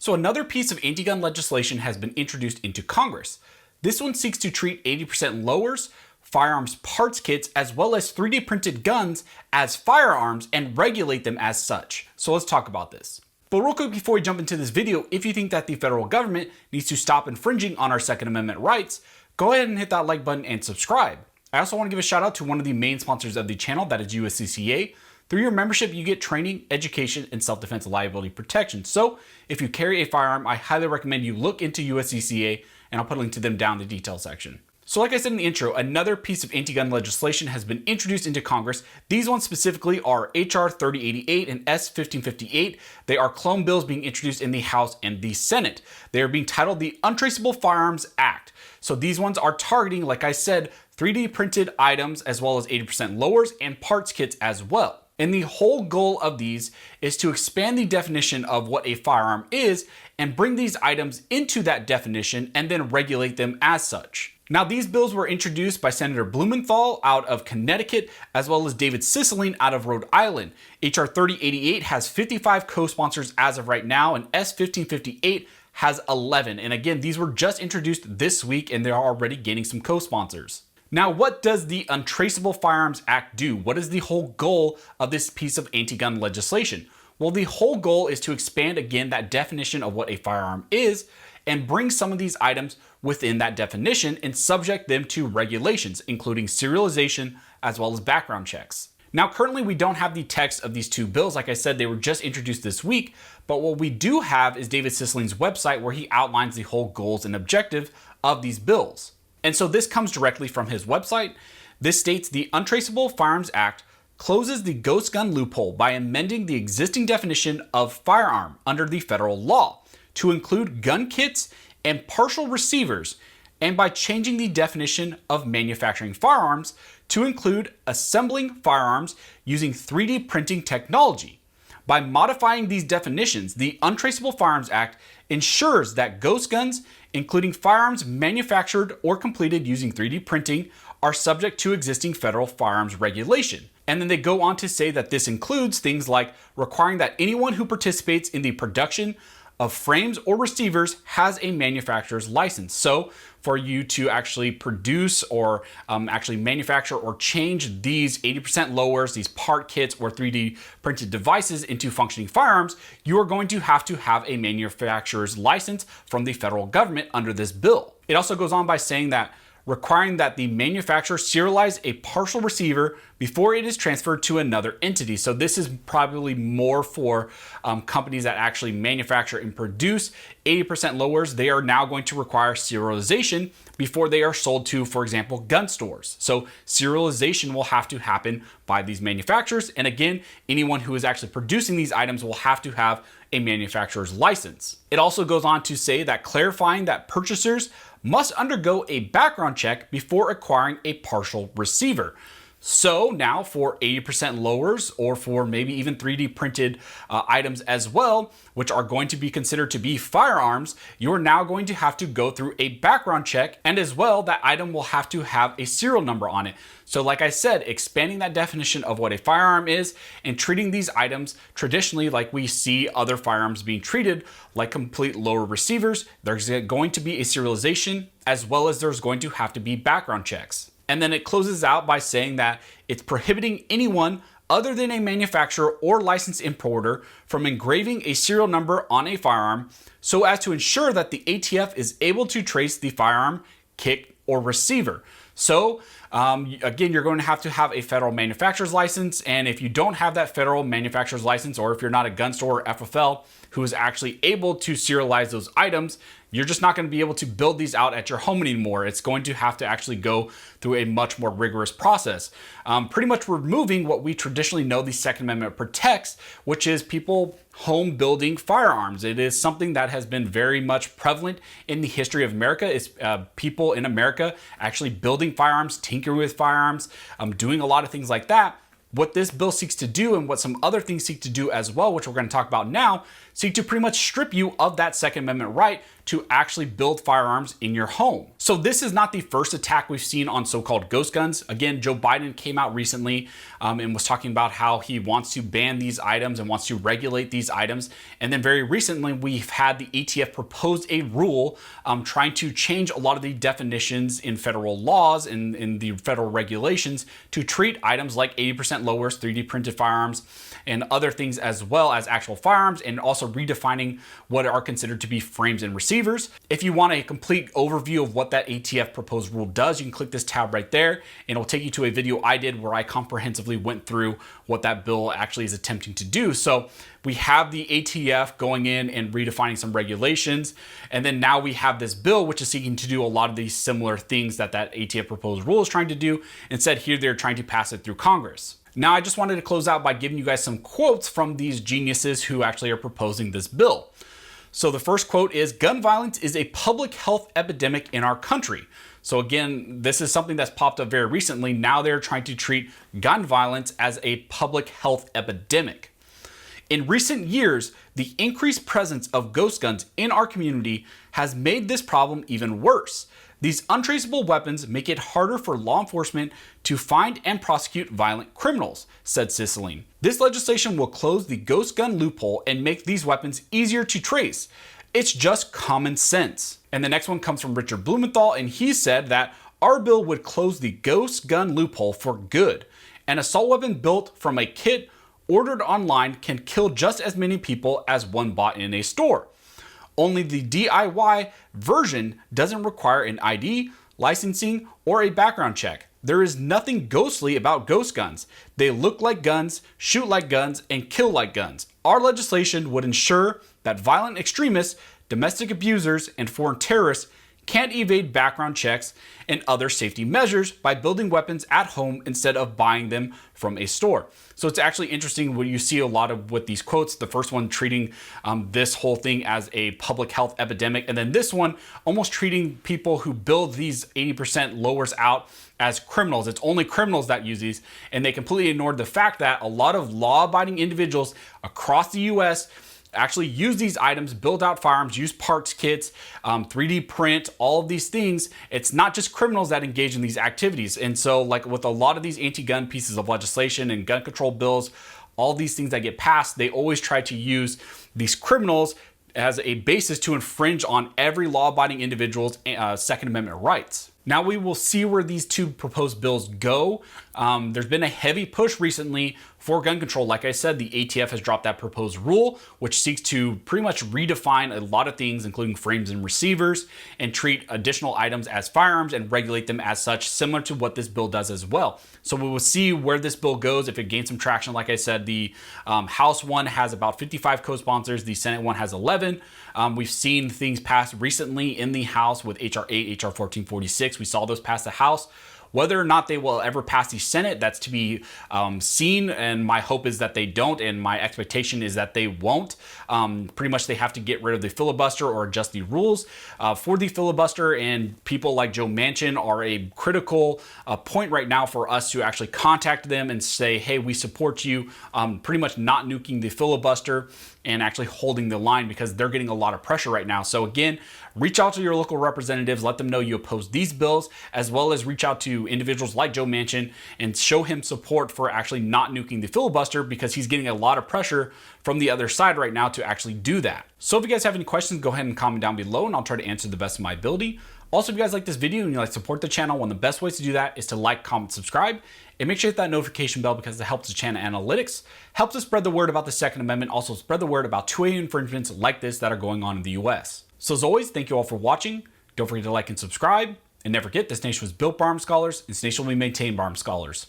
So another piece of anti-gun legislation has been introduced into Congress. This one seeks to treat 80% lowers, firearms parts kits, as well as 3D printed guns as firearms and regulate them as such. So let's talk about this. But real quick before we jump into this video, if you think that the federal government needs to stop infringing on our Second Amendment rights, go ahead and hit that like button and subscribe. I also want to give a shout out to one of the main sponsors of the channel, that is USCCA. Through your membership, you get training, education, and self-defense liability protection. So if you carry a firearm, I highly recommend you look into USCCA, and I'll put a link to them down in the details section. So like I said in the intro, another piece of anti-gun legislation has been introduced into Congress. These ones specifically are HR 3088 and S 1558. They are clone bills being introduced in the House and the Senate. They are being titled the Untraceable Firearms Act. So these ones are targeting, like I said, 3D printed items as well as 80% lowers and parts kits as well. And the whole goal of these is to expand the definition of what a firearm is and bring these items into that definition and then regulate them as such. Now, these bills were introduced by Senator Blumenthal out of Connecticut, as well as David Cicilline out of Rhode Island. HR 3088 has 55 co-sponsors as of right now, and S 1558 has 11. And again, these were just introduced this week and they're already gaining some co-sponsors. Now, what does the Untraceable Firearms Act do? What is the whole goal of this piece of anti-gun legislation? Well, the whole goal is to expand again that definition of what a firearm is and bring some of these items within that definition and subject them to regulations, including serialization as well as background checks. Now, currently we don't have the text of these two bills. Like I said, they were just introduced this week, but what we do have is David Cicilline's website where he outlines the whole goals and objective of these bills. And so this comes directly from his website. This states the Untraceable Firearms Act closes the ghost gun loophole by amending the existing definition of firearm under the federal law to include gun kits and partial receivers, and by changing the definition of manufacturing firearms to include assembling firearms using 3D printing technology. By modifying these definitions, the Untraceable Firearms Act ensures that ghost guns, including firearms manufactured or completed using 3D printing, are subject to existing federal firearms regulation. And then they go on to say that this includes things like requiring that anyone who participates in the production of frames or receivers has a manufacturer's license. So for you to actually produce or actually manufacture or change these 80% lowers, these part kits or 3D printed devices into functioning firearms, you are going to have a manufacturer's license from the federal government under this bill. It also goes on by saying that requiring that the manufacturer serialize a partial receiver before it is transferred to another entity. So this is probably more for companies that actually manufacture and produce 80% lowers. They are now going to require serialization before they are sold to, for example, gun stores. So serialization will have to happen by these manufacturers. And again, anyone who is actually producing these items will have to have a manufacturer's license. It also goes on to say that clarifying that purchasers must undergo a background check before acquiring a partial receiver. So now for 80% lowers, or for maybe even 3D printed items as well, which are going to be considered to be firearms, you're now going to have to go through a background check, and as well, that item will have to have a serial number on it. So like I said, expanding that definition of what a firearm is and treating these items traditionally like we see other firearms being treated, like complete lower receivers. There's going to be a serialization, as well as there's going to have to be background checks. And then it closes out by saying that it's prohibiting anyone other than a manufacturer or licensed importer from engraving a serial number on a firearm so as to ensure that the ATF is able to trace the firearm, kit, or receiver. So again, you're going to have a federal manufacturer's license. And if you don't have that federal manufacturer's license, or if you're not a gun store or FFL who is actually able to serialize those items, you're just not going to be able to build these out at your home anymore. It's going to have to actually go through a much more rigorous process. Pretty much removing what we traditionally know the Second Amendment protects, which is people home building firearms. It is something that has been very much prevalent in the history of America. It's people in America actually building firearms, tinkering with firearms, doing a lot of things like that. What this bill seeks to do, and what some other things seek to do as well, which we're going to talk about now, seek to pretty much strip you of that Second Amendment right to actually build firearms in your home. So this is not the first attack we've seen on so-called ghost guns. Again, Joe Biden came out recently and was talking about how he wants to ban these items and wants to regulate these items. And then very recently, we've had the ATF propose a rule trying to change a lot of the definitions in federal laws and in the federal regulations to treat items like 80% lowers, 3D printed firearms, and other things as well as actual firearms, and also redefining what are considered to be frames and receivers. If you want a complete overview of what that ATF proposed rule does, you can click this tab right there, and it'll take you to a video I did where I comprehensively went through what that bill actually is attempting to do. So we have the ATF going in and redefining some regulations, and then now we have this bill which is seeking to do a lot of these similar things that ATF proposed rule is trying to do. Instead, here they're trying to pass it through Congress. Now, I just wanted to close out by giving you guys some quotes from these geniuses who actually are proposing this bill. So the first quote is, "Gun violence is a public health epidemic in our country." So again, this is something that's popped up very recently. Now they're trying to treat gun violence as a public health epidemic. In recent years, the increased presence of ghost guns in our community has made this problem even worse. These untraceable weapons make it harder for law enforcement to find and prosecute violent criminals, said Cicilline. This legislation will close the ghost gun loophole and make these weapons easier to trace. It's just common sense. And the next one comes from Richard Blumenthal, and he said that our bill would close the ghost gun loophole for good. An assault weapon built from a kit ordered online can kill just as many people as one bought in a store. Only the DIY version doesn't require an ID, licensing, or a background check. There is nothing ghostly about ghost guns. They look like guns, shoot like guns, and kill like guns. Our legislation would ensure that violent extremists, domestic abusers, and foreign terrorists can't evade background checks and other safety measures by building weapons at home instead of buying them from a store. So it's actually interesting when you see a lot of with these quotes. The first one treating this whole thing as a public health epidemic, and then this one almost treating people who build these 80% lowers out as criminals. It's only criminals that use these, and they completely ignored the fact that a lot of law-abiding individuals across the US actually use these items, build out firearms, use parts kits, 3D print, all of these things. It's not just criminals that engage in these activities. And so like with a lot of these anti-gun pieces of legislation and gun control bills, all these things that get passed, they always try to use these criminals as a basis to infringe on every law-abiding individual's Second Amendment rights. Now we will see where these two proposed bills go. There's been a heavy push recently for gun control. Like I said, the ATF has dropped that proposed rule, which seeks to pretty much redefine a lot of things, including frames and receivers, and treat additional items as firearms and regulate them as such, similar to what this bill does as well. So we will see where this bill goes, if it gains some traction. Like I said, the House one has about 55 co-sponsors, the Senate one has 11. We've seen things passed recently in the House with HR 8, HR 1446. We saw those pass the House. Whether or not they will ever pass the Senate, that's to be seen, and my hope is that they don't, and my expectation is that they won't. Pretty much they have to get rid of the filibuster or adjust the rules for the filibuster, and people like Joe Manchin are a critical point right now for us to actually contact them and say, hey, we support you, pretty much not nuking the filibuster and actually holding the line, because they're getting a lot of pressure right now. So again, reach out to your local representatives, let them know you oppose these bills, as well as reach out to individuals like Joe Manchin and show him support for actually not nuking the filibuster, because he's getting a lot of pressure from the other side right now to actually do that. So if you guys have any questions, go ahead and comment down below and I'll try to answer the best of my ability. Also, if you guys like this video and you like to support the channel, one of the best ways to do that is to like, comment, subscribe, and make sure you hit that notification bell, because it helps the channel analytics, helps us spread the word about the Second Amendment, also spread the word about 2A infringements like this that are going on in the US. So as always, thank you all for watching. Don't forget to like and subscribe, and never forget, this nation was built by armed scholars, and this nation will be maintained by armed scholars.